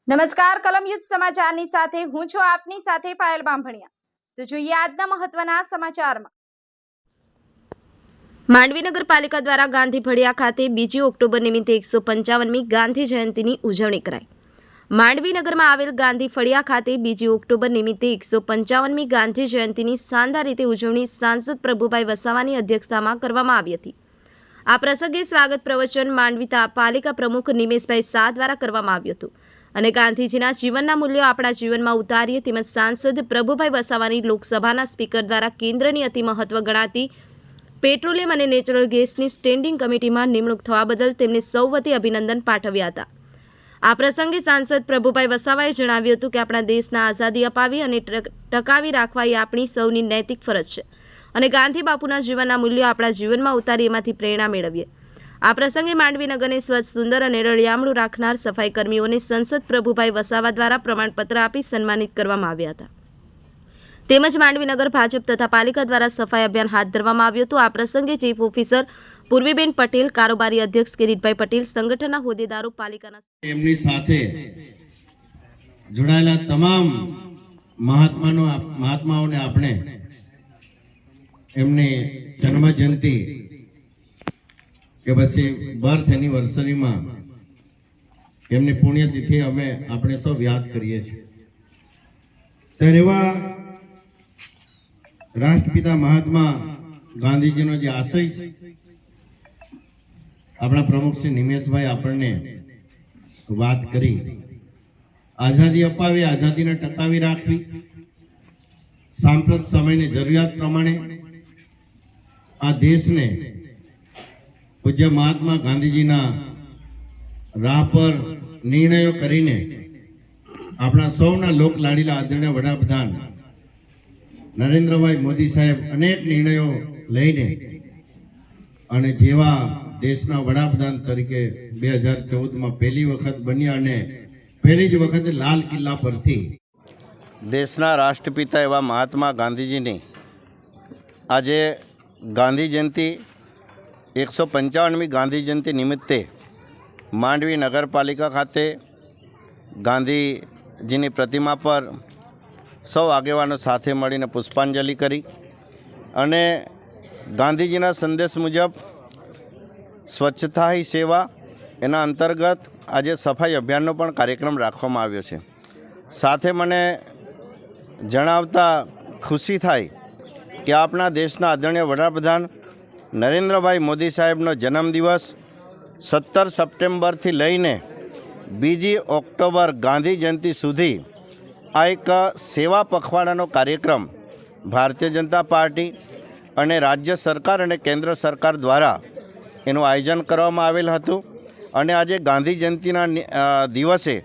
નમસ્કાર કલમ યુદ્ધ સમાચારની સાથે હું છું આપની સાથે પાયલ બામભણિયા। તો જોઈએ આજના મહત્વના સમાચારમાં। માંડવી નગરપાલિકા દ્વારા ગાંધી ફળિયા ખાતે 2 ઓક્ટોબર નિમિત્તે 155મી ગાંધી જયંતિની ઉજવણી કરાઈ। માંડવી નગરમાં આવેલ ગાંધી ફળિયા ખાતે 2 ઓક્ટોબર નિમિત્તે 155મી ગાંધી જયંતિની શાનદાર રીતે ઉજવણી સાંસદ પ્રભુભાઈ વસાવાની અધ્યક્ષતામાં કરવામાં આવી હતી। આ પ્રસંગે સ્વાગત પ્રવચન માંડવી પાલિકા પ્રમુખ નિમેશભાઈ શાહ દ્વારા કરવામાં આવ્યું હતું અને ગાંધીજીના જીવનના મૂલ્યો આપણા જીવનમાં ઉતારીએ તેમજ સાંસદ પ્રભુભાઈ વસાવાની લોકસભાના સ્પીકર દ્વારા કેન્દ્રની અતિ મહત્વ ગણાતી પેટ્રોલિયમ અને નેચરલ ગેસની સ્ટેન્ડિંગ કમિટીમાં નિમણૂક થવા બદલ તેમને સૌ વતી અભિનંદન પાઠવ્યા હતા। આ પ્રસંગે સાંસદ પ્રભુભાઈ વસાવાએ જણાવ્યું હતું કે આપણા દેશના આઝાદી અપાવી અને ટકાવી રાખવા એ આપણી સૌની નૈતિક ફરજ છે અને ગાંધી બાપુના જીવનના મૂલ્યો આપણા જીવનમાં ઉતારી એમાંથી પ્રેરણા મેળવીએ। આ પ્રસંગે માંડવી નગરને સ્વચ્છ સુંદર અને રળિયામણું રાખનાર સફાઈ કર્મીઓને સંસદ પ્રભુભાઈ વસાવા દ્વારા પ્રમાણપત્ર આપી સન્માનિત કરવામાં આવ્યા હતા। તેમજ માંડવી નગર ભાજપ તથા પાલિકા દ્વારા સફાઈ અભિયાન હાથ ધરવામાં આવ્યું હતું। આ પ્રસંગે ચીફ ઓફિસર પૂર્વીબેન પટેલ, કારોબારી અધ્યક્ષ કિરીટભાઈ પટેલ, સંગઠનના હોદ્દેદારો, પાલિકાના એમની સાથે જોડાયેલા તમામ મહાત્માઓને આપણે એમની જન્મ જયંતિ કે પછી બર્થ એનિવર્સરીમાં એમની પુણ્યતિથિ આપણે સૌ યાદ કરીએ છીએ। ત્યારે એવા રાષ્ટ્રપિતા મહાત્મા ગાંધીજીનો જે આશય છે, આપણા પ્રમુખ શ્રી નિમેશભાઈ આપણને વાત કરી, આઝાદી અપાવી, આઝાદીને ટકાવી રાખવી, સાંપ્રત સમયની જરૂરિયાત પ્રમાણે આ દેશને પૂજ્ય મહાત્મા ગાંધીજીના રાહ પર નિર્ણયો કરીને આપણા સૌના લોક લાડીલા આદરણીય વડાપ્રધાન નરેન્દ્રભાઈ મોદી સાહેબ અનેક નિર્ણયો લઈને અને જેવા દેશના વડાપ્રધાન તરીકે 2014માં પહેલી વખત બન્યા અને પહેલી જ વખતે લાલ કિલ્લા પરથી દેશના રાષ્ટ્રપિતા એવા મહાત્મા ગાંધીજીની આજે ગાંધી જયંતિ 155મી ગાંધી જયંતિ નિમિત્તે માંડવી નગરપાલિકા ખાતે ગાંધીજીની પ્રતિમા પર સૌ આગેવાનો સાથે મળીને પુષ્પાંજલિ કરી અને ગાંધીજીના સંદેશ મુજબ સ્વચ્છતા હી સેવા એના અંતર્ગત આજે સફાઈ અભિયાનનો પણ કાર્યક્રમ રાખવામાં આવ્યો છે। સાથે મને જણાવતા ખુશી થાય કે આપણા દેશના આદરણીય વડાપ્રધાન નરેન્દ્રભાઈ મોદી સાહેબનો જન્મદિવસ 17 સપ્ટેમ્બરથી લઈને 2 ઓક્ટોબર ગાંધી જયંતિ સુધી આ એક સેવા પખવાડાનો કાર્યક્રમ ભારતીય જનતા પાર્ટી અને રાજ્ય સરકાર અને કેન્દ્ર સરકાર દ્વારા એનું આયોજન કરવામાં આવેલ હતું અને આજે ગાંધી જયંતિના દિવસે